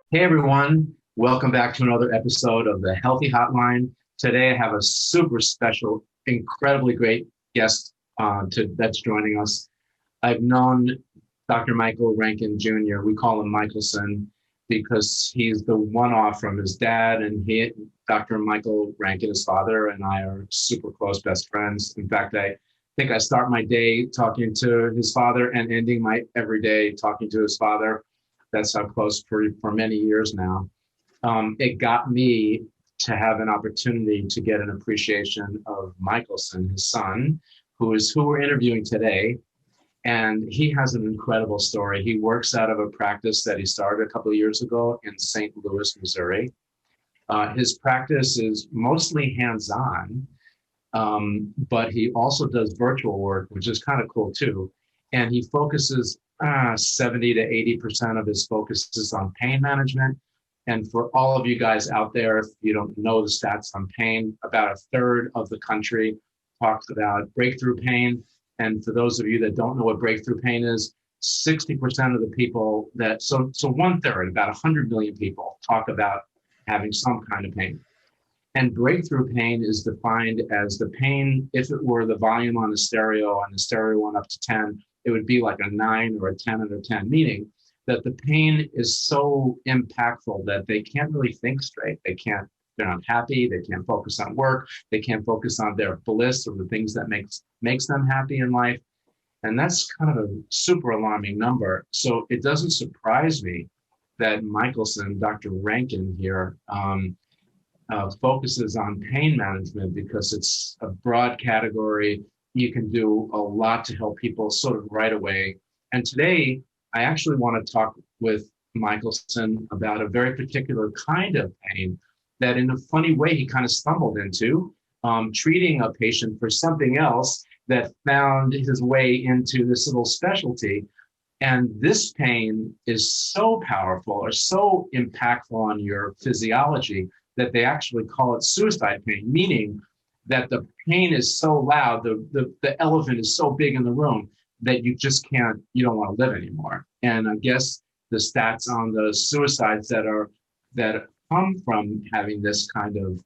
Hey everyone, welcome back to another episode of the Healthy Hotline. Today I have a super special, incredibly great guest that's joining us. I've known Dr. Michael Rankin Jr. We call him Michelson because he's the one-off from his dad, and Dr. Michael Rankin, his father, and I are super close best friends. In fact, I think I start my day talking to his father and ending my every day talking to his father. That's how close for many years now. It got me to have an opportunity to get an appreciation of Michelson, his son, who we're interviewing today. And he has an incredible story. He works out of a practice that he started a couple of years ago in St. Louis, Missouri. His practice is mostly hands-on, but he also does virtual work, which is kind of cool too. And he focuses 70 to 80% of his focus is on pain management. And for all of you guys out there, if you don't know the stats on pain, about a third of the country talks about breakthrough pain. And for those of you that don't know what breakthrough pain is, 60% of the people so one third, about 100 million people talk about having some kind of pain. And breakthrough pain is defined as the pain, if it were the volume on the stereo and the stereo went up to 10, it would be like a 9 or a 10 out of 10, meaning that the pain is so impactful that they can't really think straight. They're not happy. They can't focus on work. They can't focus on their bliss or the things that makes them happy in life. And that's kind of a super alarming number. So it doesn't surprise me that Michelson, Dr. Rankin here, focuses on pain management because it's a broad category. You can do a lot to help people sort of right away. And today, I actually want to talk with Michelson about a very particular kind of pain that, in a funny way, he kind of stumbled into, treating a patient for something else that found his way into this little specialty. And this pain is so powerful or so impactful on your physiology that they actually call it suicide pain, meaning that the pain is so loud, the elephant is so big in the room that you don't want to live anymore. And I guess the stats on the suicides that come from having this kind of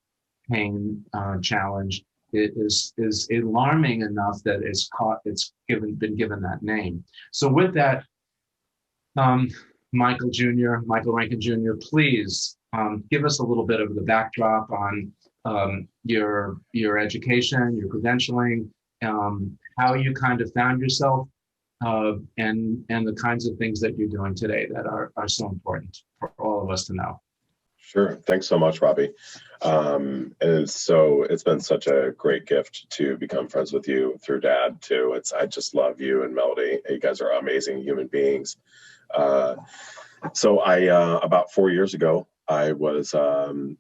pain challenge is alarming enough that been given that name. So with that, um, Michael Rankin Jr., please give us a little bit of the backdrop on your education, your credentialing, how you kind of found yourself, and the kinds of things that you're doing today that are so important for all of us to know. Sure. Thanks so much, Robby. It's been such a great gift to become friends with you through Dad too. I just love you and Melody. You guys are amazing human beings. Uh, about 4 years ago, I was, talking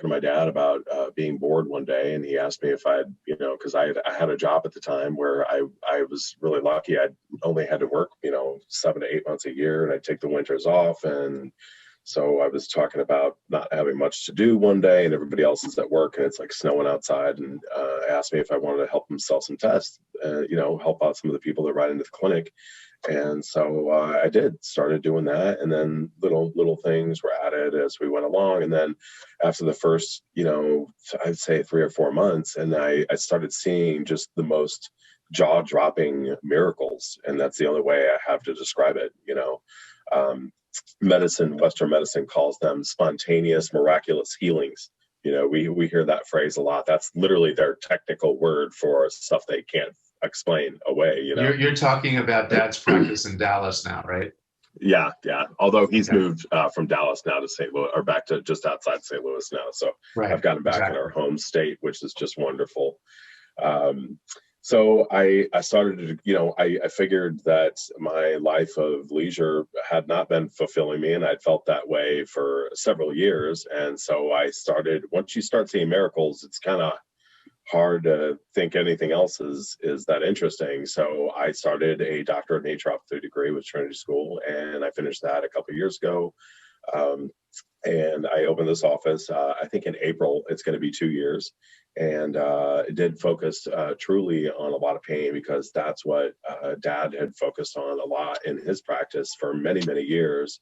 to my dad about being bored one day, and he asked me if because I had a job at the time where I was really lucky. I only had to work, 7 to 8 months a year, and I'd take the winters off. And so I was talking about not having much to do one day, and everybody else is at work, and it's like snowing outside, and asked me if I wanted to help him sell some tests, help out some of the people that ride into the clinic. And so I started doing that, and then little things were added as we went along. And then after the first, I'd say 3 or 4 months, and I started seeing just the most jaw-dropping miracles, and that's the only way I have to describe it. Western medicine calls them spontaneous, miraculous healings. We hear that phrase a lot. That's literally their technical word for stuff they can't explain away. You're talking about Dad's practice in Dallas now, right? Yeah. Although he's Okay. moved from Dallas now to St. Louis, or back to just outside St. Louis now. So Right. I've got him back Exactly. in our home state, which is just wonderful. Um, so I started to, I figured that my life of leisure had not been fulfilling me, and I'd felt that way for several years. And so once you start seeing miracles, it's kind of hard to think anything else is that interesting. So I started a doctorate in naturopathy degree with Trinity School, and I finished that a couple of years ago. And I opened this office, I think in April, it's going to be 2 years. And it did focus truly on a lot of pain, because that's what Dad had focused on a lot in his practice for many, many years.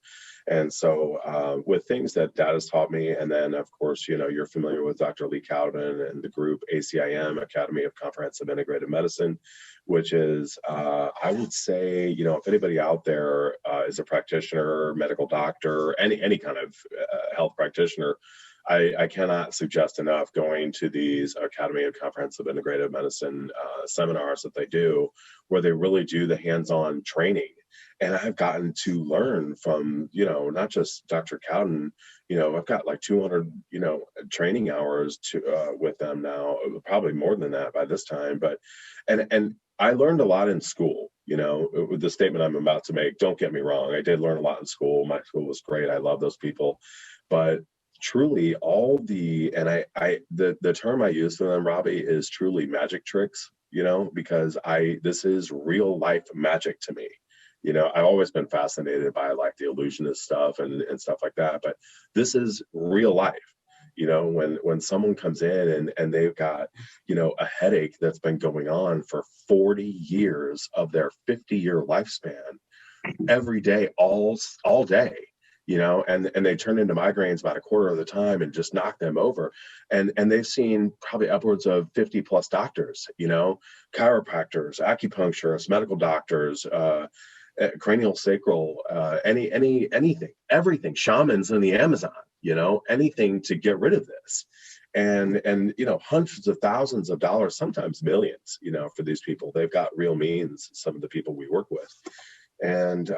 And so with things that Dad has taught me, and then of course, you know, you're familiar with Dr. Lee Cowden and the group ACIM, Academy of Comprehensive Integrated Medicine, which is, I would say, you know, if anybody out there is a practitioner, medical doctor, any kind of health practitioner, I cannot suggest enough going to these Academy of Comprehensive Integrative Medicine seminars that they do, where they really do the hands-on training. And I've gotten to learn from, you know, not just Dr. Cowden, you know, I've got like 200, you know, training hours to with them now, probably more than that by this time. But, and I learned a lot in school, you know, with the statement I'm about to make. Don't get me wrong. I did learn a lot in school. My school was great. I love those people. But truly all the, and the term I use for them, Robby, is truly magic tricks, you know, because this is real life magic to me. You know, I've always been fascinated by like the illusionist stuff and stuff like that, but this is real life. You know, when someone comes in and they've got, you know, a headache that's been going on for 40 years of their 50-year lifespan, every day, all day, you know, and they turn into migraines about a quarter of the time and just knock them over. And they've seen probably upwards of 50 plus doctors, you know, chiropractors, acupuncturists, medical doctors, cranial sacral, anything, everything, shamans in the Amazon, you know, anything to get rid of this. And you know, hundreds of thousands of dollars, sometimes millions, you know, for these people. They've got real means, some of the people we work with. And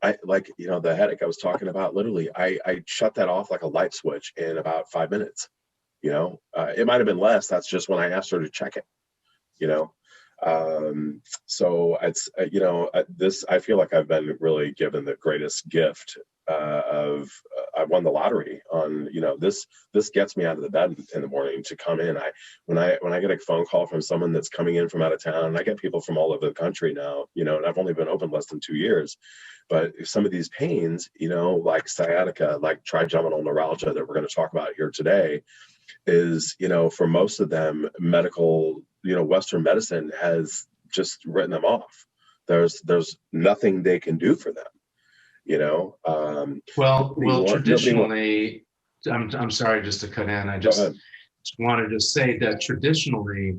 I, like, you know, the headache I was talking about, literally, I shut that off like a light switch in about 5 minutes. You know, it might have been less. That's just when I asked her to check it, you know. So it's, you know, I feel like I've been really given the greatest gift I won the lottery on, you know, this gets me out of the bed in the morning to come in. When I get a phone call from someone that's coming in from out of town, and I get people from all over the country now, you know, and I've only been open less than 2 years, but some of these pains, you know, like sciatica, like trigeminal neuralgia that we're going to talk about here today, is, you know, for most of them, medical, you know, Western medicine has just written them off. There's nothing they can do for them, you know. Well, traditionally, I'm sorry, just to cut in. I just wanted to say that traditionally,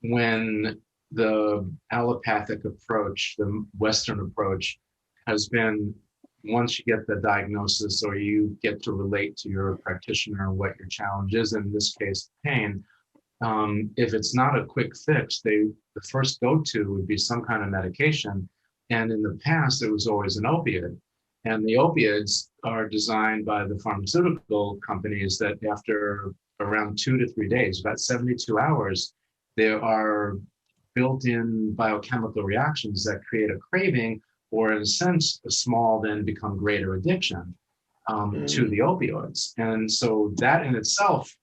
when the allopathic approach, the Western approach, has been, once you get the diagnosis or you get to relate to your practitioner what your challenge is, in this case, pain, if it's not a quick fix, the first go-to would be some kind of medication. And in the past, it was always an opiate. And the opiates are designed by the pharmaceutical companies that after around 2 to 3 days, about 72 hours, there are built-in biochemical reactions that create a craving, or in a sense, a small then become greater addiction to the opioids. And so that in itself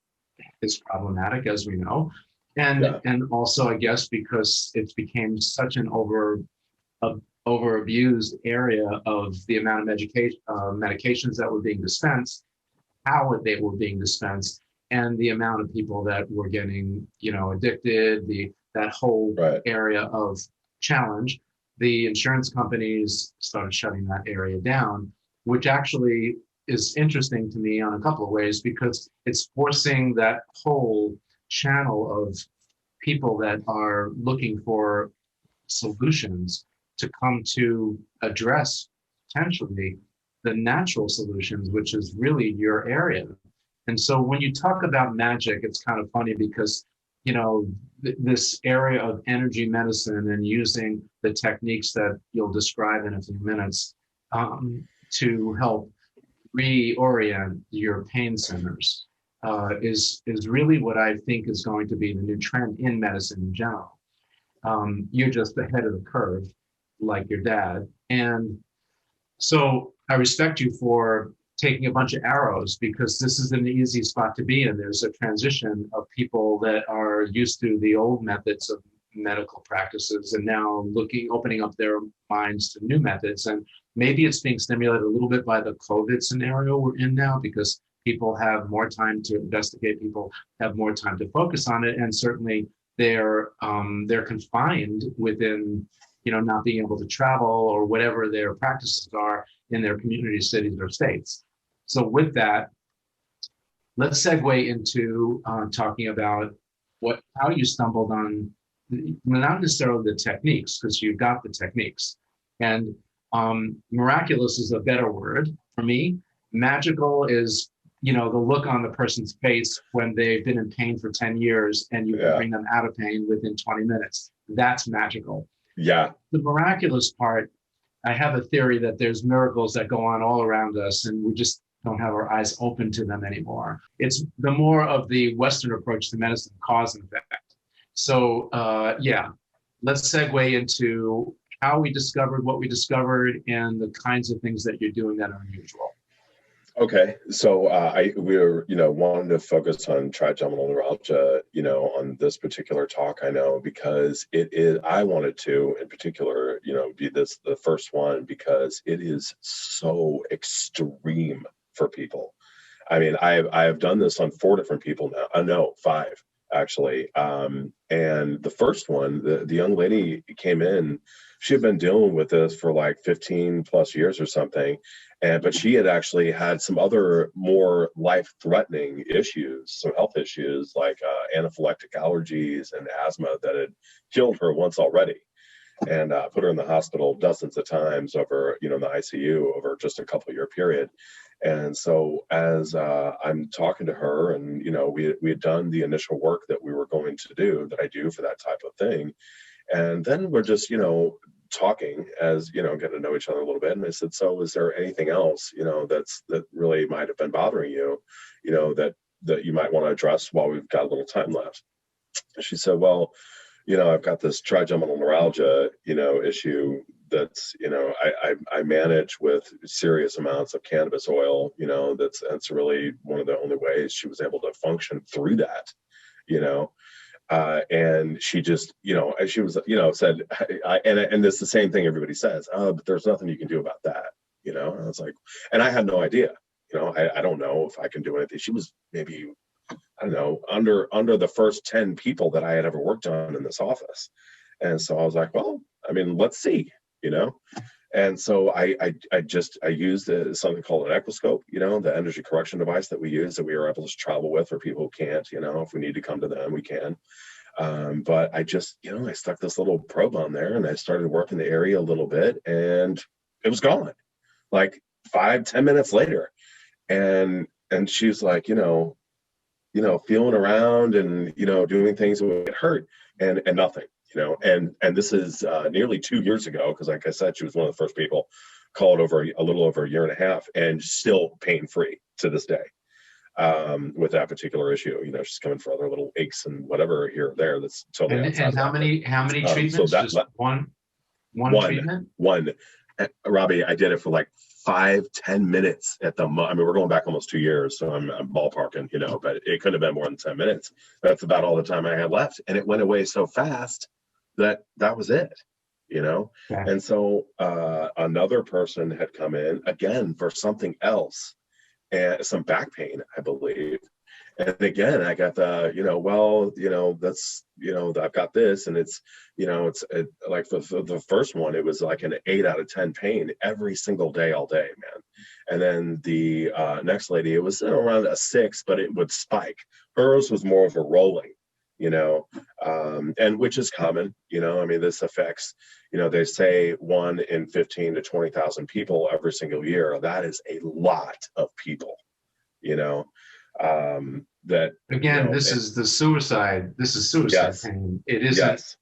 is problematic, as we know. And also, I guess, because it became such an over-abused area of the amount of medications that were being dispensed, how they were being dispensed, and the amount of people that were getting, you know, addicted, that whole area of challenge. The insurance companies started shutting that area down, which actually is interesting to me on a couple of ways, because it's forcing that whole channel of people that are looking for solutions to come to address potentially the natural solutions, which is really your area. And so when you talk about magic, it's kind of funny because, you know, this area of energy medicine and using the techniques that you'll describe in a few minutes to help reorient your pain centers is really what I think is going to be the new trend in medicine in general. You're just ahead of the curve, like your dad. And so I respect you for taking a bunch of arrows, because this is an easy spot to be in. There's a transition of people that are used to the old methods of medical practices and now opening up their minds to new methods. And maybe it's being stimulated a little bit by the COVID scenario we're in now, because People have more time to investigate. People have more time to focus on it, and certainly they're confined within, not being able to travel or whatever their practices are in their communities, cities, or states. So with that, let's segue into talking about how you stumbled on, not necessarily the techniques, because you got the techniques. And miraculous is a better word for me. Magical is, the look on the person's face when they've been in pain for 10 years and you can bring them out of pain within 20 minutes. That's magical. Yeah. The miraculous part, I have a theory that there's miracles that go on all around us and we just don't have our eyes open to them anymore. It's the more of the Western approach to medicine, cause and effect. So let's segue into how we discovered what we discovered and the kinds of things that you're doing that are unusual. Okay, so we were, wanting to focus on trigeminal neuralgia, on this particular talk. I know because it is. I wanted to, in particular, be the first one because it is so extreme for people. I mean, I have done this on 4 different people now. No, 5 actually. And the first one, the young lady came in. She had been dealing with this for like 15 plus years or something. But she had actually had some other more life-threatening issues, some health issues like anaphylactic allergies and asthma that had killed her once already, and put her in the hospital dozens of times over, in the ICU over just a couple-year period. And so as I'm talking to her, and we had done the initial work that we were going to do, that I do for that type of thing, and then we're just talking as getting to know each other a little bit. And I said, so is there anything else that really might have been bothering you, that you might want to address while we've got a little time left? And she said, well, I've got this trigeminal neuralgia issue that's I manage with serious amounts of cannabis oil. That's really one of the only ways she was able to function through that. And she just, she was, said, and it's the same thing everybody says, but there's nothing you can do about that, and I was like, and I had no idea, I don't know if I can do anything. She was maybe, I don't know, under the first 10 people that I had ever worked on in this office. And so I was like, well, I mean, let's see, And so I used something called an Ecoscope, the energy correction device that we use, that we are able to travel with for people who can't, if we need to come to them, we can. But I just, I stuck this little probe on there and I started working the area a little bit and it was gone like 5-10 minutes later. And she's like, feeling around and, doing things that would get hurt and nothing. And this is nearly 2 years ago, because like I said, she was one of the first people called over a little over a year and a half, and still pain-free to this day with that particular issue. She's coming for other little aches and whatever here or there. That's totally. And how many treatments? So just one treatment? One. Robby, I did it for like 5-10 minutes at the I mean, we're going back almost 2 years, so I'm ballparking, but it couldn't have been more than 10 minutes. That's about all the time I had left, and it went away so fast that was it. Okay. And so another person had come in again for something else, and some back pain, I believe. And again, I got the, that's, I've got this, and it's, like the first one, it was like an 8 out of 10 pain every single day, all day, man. And then the next lady, it was around a 6, but it would spike. Hers was more of a rolling, and which is common, I mean, this affects, they say 1 in 15 to 20,000 people every single year. That is a lot of people, that again, this is suicide yes. Pain. It isn't. Yes.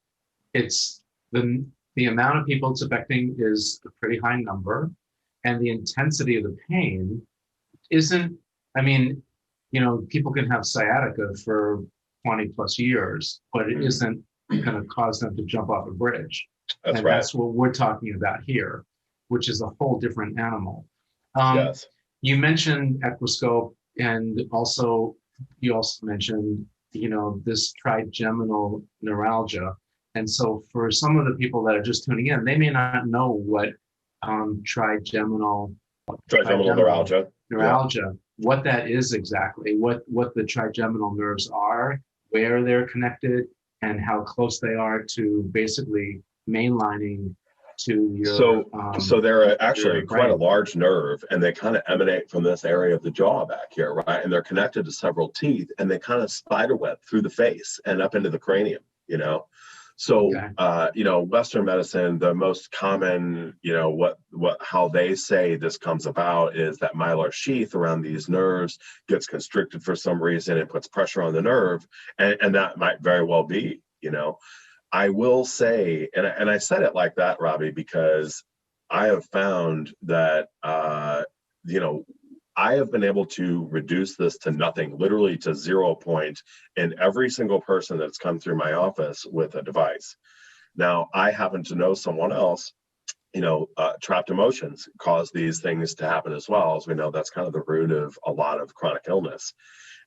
It's the amount of people it's affecting is a pretty high number, and the intensity of the pain isn't. I mean, people can have sciatica for 20 plus years, but it isn't going to cause them to jump off a bridge. That's right. That's what we're talking about here, which is a whole different animal. Yes. You mentioned Ecoscope, and you also mentioned, this trigeminal neuralgia. And so for some of the people that are just tuning in, they may not know what trigeminal neuralgia what that is exactly, what the trigeminal nerves are, where they're connected, and how close they are to basically mainlining to your So they're actually your quite a brain. large nerve, and they kind of emanate from this area of the jaw back here, right? And they're connected to several teeth, and they kind of spiderweb through the face and up into the cranium, you know. So Okay. you know, Western medicine, the most common, you know, how they say this comes about is that myelin sheath around these nerves gets constricted for some reason. It puts pressure on the nerve, and that might very well be, you know. I will say, and I said it like that, Robby, because I have found that, you know, I have been able to reduce this to nothing, literally to 0 point in every single person that's come through my office with a device. Now, I happen to know someone else, you know, trapped emotions cause these things to happen as well. As we know, that's kind of the root of a lot of chronic illness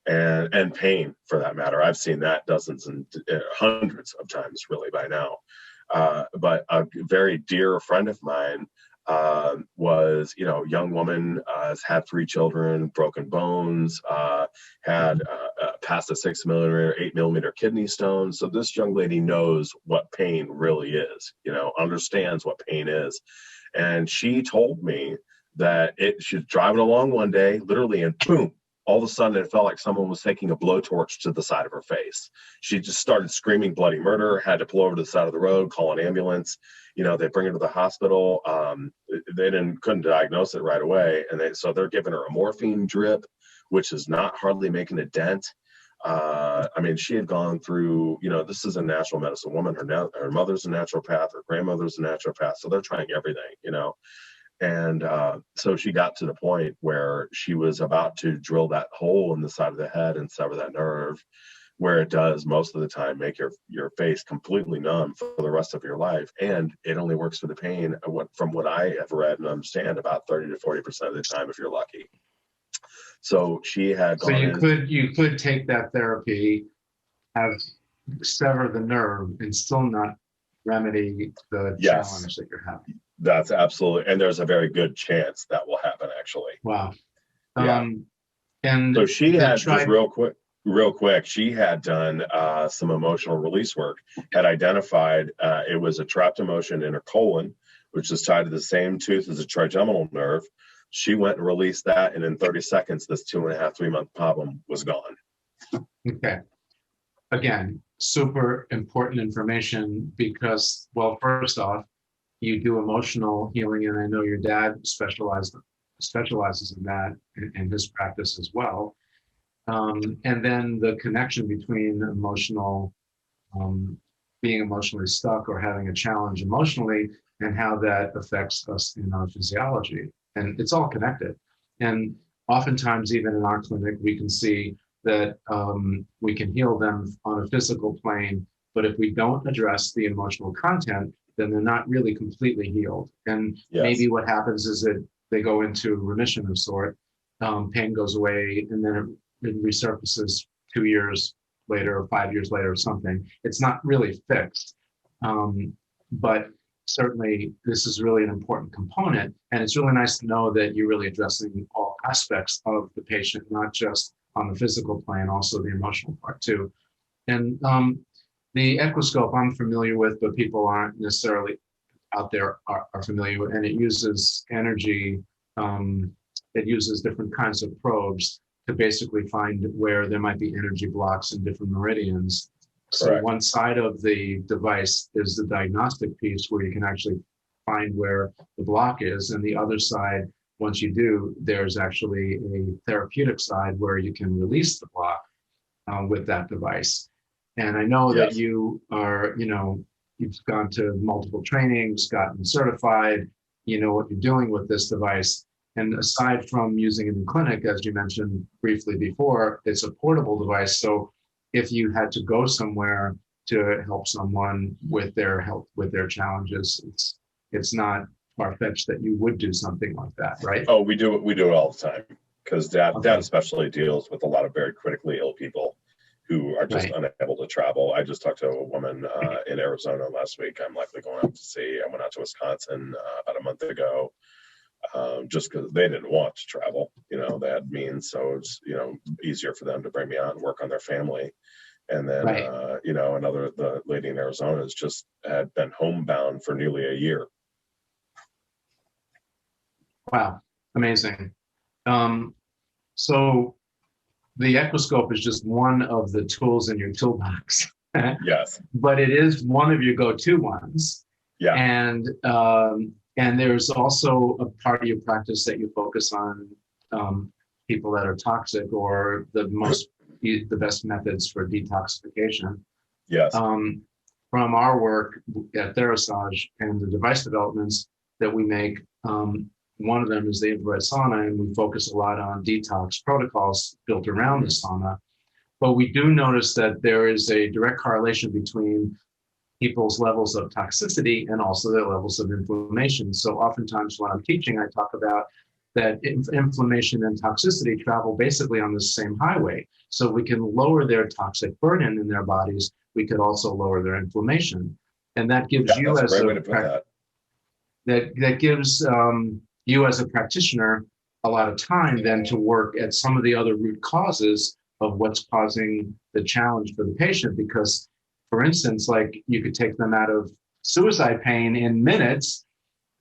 and pain, for that matter. I've seen that dozens and hundreds of times really by now. But a very dear friend of mine was, you know, young woman, has had 3 children, broken bones, had past a 6 millimeter, 8 millimeter kidney stone. So this young lady knows what pain really is, you know, understands what pain is. And she told me that she's driving along one day, literally, and boom, all of a sudden it felt like someone was taking a blowtorch to the side of her face. She just started screaming bloody murder, had to pull over to the side of the road, call an ambulance. You know, they bring her to the hospital. They couldn't diagnose it right away. And so they're giving her a morphine drip, which is not hardly making a dent. I mean, she had gone through, you know, this is a natural medicine woman. Her mother's a naturopath, her grandmother's a naturopath. So they're trying everything, you know. And so she got to the point where she was about to drill that hole in the side of the head and sever that nerve, where it does most of the time make your face completely numb for the rest of your life. And it only works for the pain, from what I have read and understand, about 30 to 40% of the time if you're lucky. So she had So gone in. you could take that therapy, have sever the nerve, and still not remedy the Yes, challenge that you're having. that's absolutely, and there's a very good chance that will happen, actually. Wow. Yeah. And So she the had, just tri real quick, she had done some emotional release work, had identified it was a trapped emotion in her colon, which is tied to the same tooth as the trigeminal nerve. She went and released that, and in 30 seconds, this 2.5, 3 month problem was gone. Okay. Again, super important information because, well, first off, you do emotional healing, and I know your dad specializes in that in his practice as well. And then the connection between being emotionally stuck or having a challenge emotionally, and how that affects us in our physiology. And it's all connected. And oftentimes, even in our clinic, we can see that we can heal them on a physical plane, but if we don't address the emotional content, then they're not really completely healed. And Yes. maybe what happens is that they go into remission of sort, pain goes away, and then it resurfaces 2 years later or 5 years later or something. It's not really fixed. But certainly this is really an important component. And it's really nice to know that you're really addressing all aspects of the patient, not just on the physical plane, also the emotional part too. And the Ecoscope I'm familiar with, but people aren't necessarily out there are familiar with, and it uses energy. It uses different kinds of probes to basically find where there might be energy blocks in different meridians. So Correct. one side of the device is the diagnostic piece where you can actually find where the block is. And the other side, once you do, there's actually a therapeutic side where you can release the block with that device. And I know that Yes. you are, you've gone to multiple trainings, gotten certified, you know what you're doing with this device. And aside from using it in clinic, as you mentioned briefly before, it's a portable device. So if you had to go somewhere to help someone with their health, with their challenges, it's not far-fetched that you would do something like that, right? Oh, we do it all the time, because dad Okay. especially deals with a lot of very critically ill people who are just Right. unable to travel. I just talked to a woman in Arizona last week. I'm likely going out to see. I went out to Wisconsin about a month ago. just because they didn't want to travel. They had means, so it's easier for them to bring me on and work on their family. And then Right. The lady in Arizona has just had been homebound for nearly a year. Wow, amazing. So the Ecoscope is just one of the tools in your toolbox. Yes. But it is one of your go-to ones. Yeah. And there's also a part of your practice that you focus on people that are toxic, or the best methods for detoxification. Yes. From our work at Therasage and the device developments that we make, one of them is the infrared sauna, and we focus a lot on detox protocols built around the sauna. But we do notice that there is a direct correlation between people's levels of toxicity and also their levels of inflammation. So oftentimes when I'm teaching, I talk about that inflammation and toxicity travel basically on the same highway. So we can lower their toxic burden in their bodies. We could also lower their inflammation. And that gives you as that gives you as a practitioner a lot of time then to work at some of the other root causes of what's causing the challenge for the patient. Because, for instance, like you could take them out of suicide pain in minutes.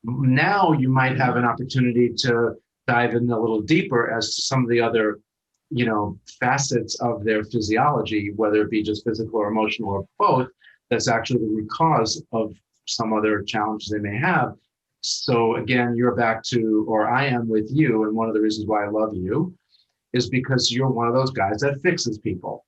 Now you might have an opportunity to dive in a little deeper as to some of the other, facets of their physiology, whether it be just physical or emotional or both. That's actually the root cause of some other challenges they may have. So again, you're back to, or I am with you, and one of the reasons why I love you is because you're one of those guys that fixes people,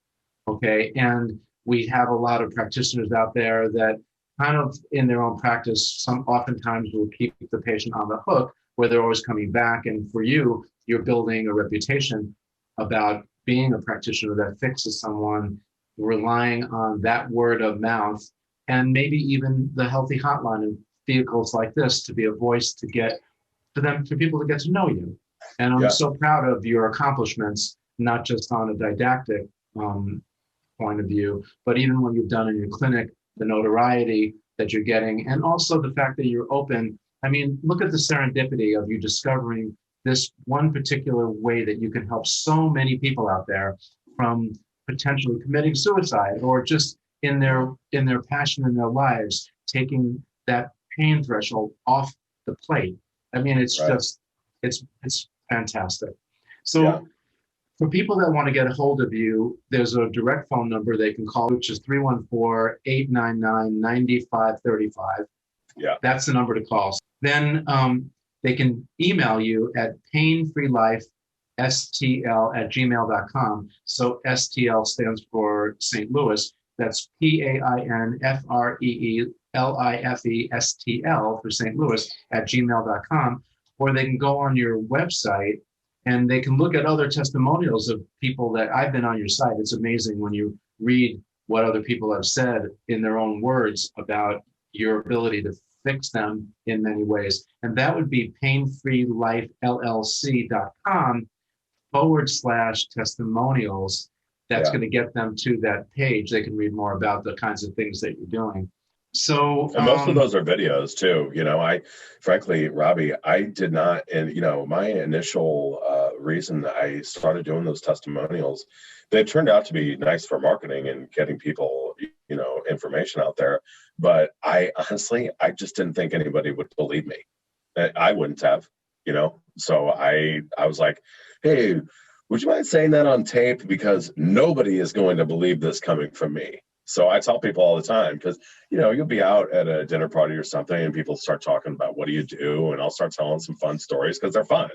okay? And we have a lot of practitioners out there that kind of in their own practice, oftentimes will keep the patient on the hook where they're always coming back. And for you, you're building a reputation about being a practitioner that fixes someone, relying on that word of mouth, and maybe even the healthy hotline and vehicles like this to be a voice to get to them, for people to get to know you. And I'm so proud of your accomplishments, not just on a didactic point of view, but even what you've done in your clinic, the notoriety that you're getting, and also the fact that you're open. I mean, look at the serendipity of you discovering this one particular way that you can help so many people out there from potentially committing suicide, or just in their passion in their lives, taking that pain threshold off the plate. I mean, it's just, it's fantastic. So for people that want to get a hold of you, there's a direct phone number they can call, which is 314-899-9535. Yeah. That's the number to call. Then they can email you at painfreelifestl@gmail.com. So STL stands for St. Louis. That's PAINFREELIFESTL for St. Louis @gmail.com. Or they can go on your website and they can look at other testimonials of people that I've been on your site. It's amazing when you read what other people have said in their own words about your ability to fix them in many ways. And that would be painfreelifellc.com/testimonials. That's going to get them to that page. They can read more about the kinds of things that you're doing. So, and most of those are videos too. Frankly, Robby, I did not, and my initial reason I started doing those testimonials, they turned out to be nice for marketing and getting people, information out there. But I just didn't think anybody would believe me. I wouldn't have, So I was like, hey, would you mind saying that on tape? Because nobody is going to believe this coming from me. So I tell people all the time, because, you'll be out at a dinner party or something and people start talking about what do you do? And I'll start telling some fun stories because they're fun,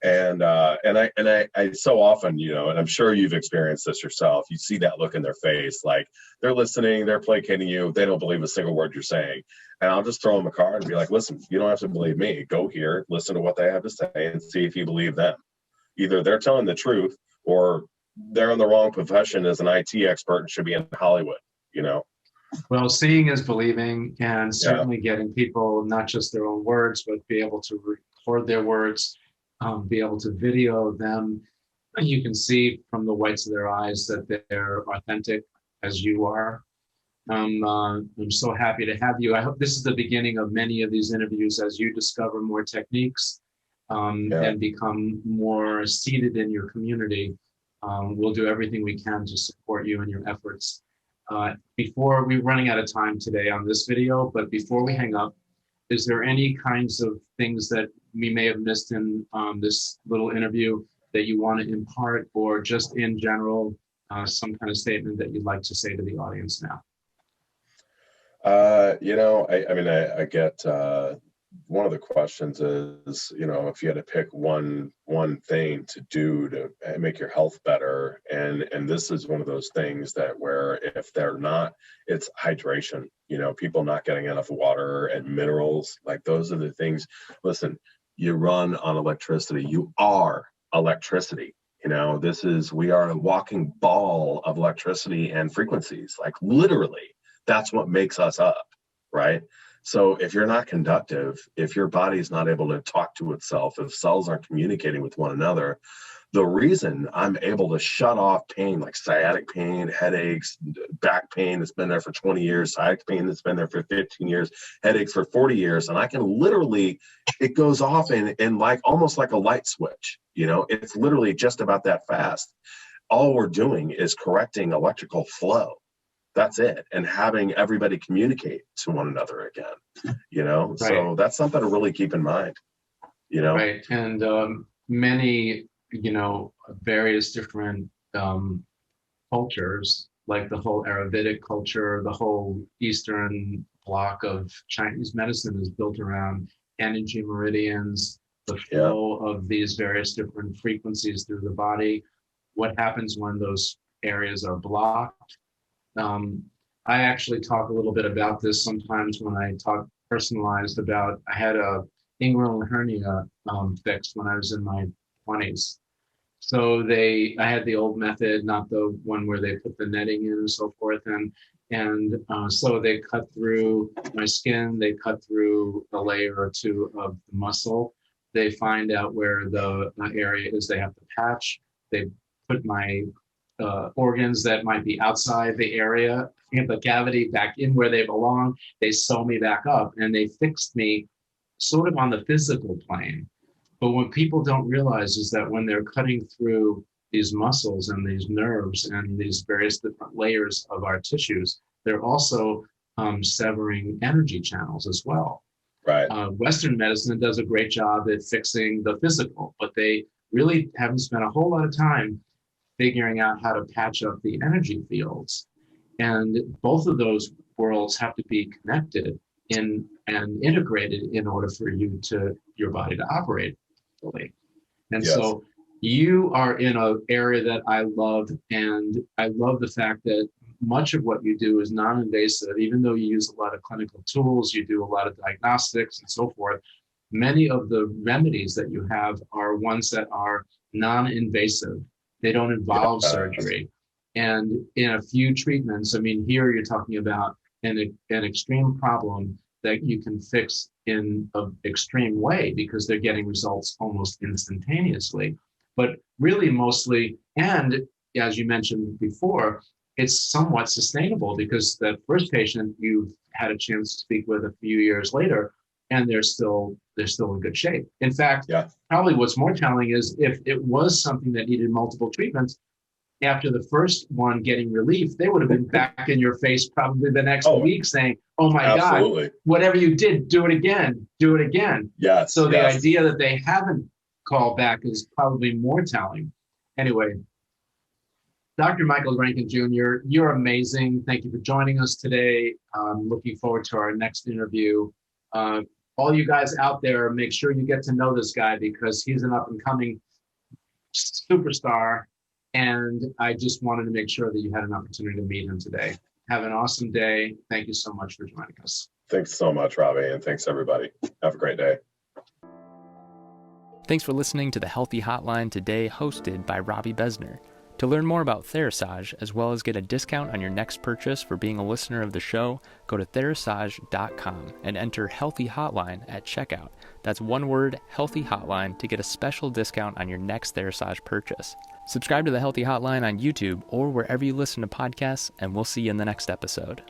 And I so often, and I'm sure you've experienced this yourself, you see that look in their face, like they're listening, they're placating you, they don't believe a single word you're saying. And I'll just throw them a card and be like, listen, you don't have to believe me. Go here, listen to what they have to say and see if you believe them. Either they're telling the truth or they're in the wrong profession as an IT expert and should be in Hollywood, Well, seeing is believing, and certainly getting people, not just their own words, but be able to record their words, be able to video them. You can see from the whites of their eyes that they're authentic as you are. I'm so happy to have you. I hope this is the beginning of many of these interviews as you discover more techniques and become more seated in your community. We'll do everything we can to support you in your efforts. Before we're running out of time today on this video, but before we hang up, is there any kinds of things that we may have missed in this little interview that you want to impart, or just in general, some kind of statement that you'd like to say to the audience now? I get one of the questions is, if you had to pick one thing to do to make your health better, and this is one of those things that where if they're not, it's hydration. People not getting enough water and minerals, like those are the things. Listen, you run on electricity. You are electricity. We are a walking ball of electricity and frequencies, like literally. That's what makes us up, right? So if you're not conductive, if your body is not able to talk to itself, if cells aren't communicating with one another, the reason I'm able to shut off pain like sciatic pain, headaches, back pain that's been there for 20 years, sciatic pain that's been there for 15 years, headaches for 40 years, and I can literally, it goes off in like almost like a light switch. It's literally just about that fast. All we're doing is correcting electrical flow. That's it. And having everybody communicate to one another again, Right. So that's something to really keep in mind, Right. And many, various different cultures, like the whole Ayurvedic culture, the whole Eastern block of Chinese medicine is built around energy meridians, the flow of these various different frequencies through the body. What happens when those areas are blocked? I actually talk a little bit about this sometimes when I talk personalized about, I had a inguinal hernia fixed when I was in my 20s. So I had the old method, not the one where they put the netting in and so forth. And so they cut through my skin, they cut through a layer or two of the muscle. They find out where the area is they have to patch. They put my organs that might be outside the area in the cavity back in where they belong. They sew me back up, and they fixed me sort of on the physical plane. But what people don't realize is that when they're cutting through these muscles and these nerves and these various different layers of our tissues, they're also severing energy channels as well. Right. Western medicine does a great job at fixing the physical, but they really haven't spent a whole lot of time figuring out how to patch up the energy fields. And both of those worlds have to be connected and integrated in order for your body to operate fully. And so you are in an area that I love, and I love the fact that much of what you do is non-invasive. Even though you use a lot of clinical tools, you do a lot of diagnostics and so forth, many of the remedies that you have are ones that are non-invasive. They don't involve surgery. And in a few treatments, here you're talking about an extreme problem that you can fix in an extreme way because they're getting results almost instantaneously. But really mostly, and as you mentioned before, it's somewhat sustainable because the first patient you've had a chance to speak with a few years later, and they're still in good shape. In fact, probably what's more telling is if it was something that needed multiple treatments, after the first one getting relief, they would have been back in your face probably the next week saying, oh my God, whatever you did, do it again, do it again. So the idea that they haven't called back is probably more telling. Anyway, Dr. Michael Rankin Jr., you're amazing. Thank you for joining us today. Looking forward to our next interview. All you guys out there, make sure you get to know this guy because he's an up-and-coming superstar. And I just wanted to make sure that you had an opportunity to meet him today. Have an awesome day. Thank you so much for joining us. Thanks so much, Robby, and thanks everybody. Have a great day. Thanks for listening to the Healthy Hotline today, hosted by Robby Besner. To learn more about Therasage, as well as get a discount on your next purchase for being a listener of the show, go to Therasage.com and enter Healthy Hotline at checkout. That's one word, Healthy Hotline, to get a special discount on your next Therasage purchase. Subscribe to the Healthy Hotline on YouTube or wherever you listen to podcasts, and we'll see you in the next episode.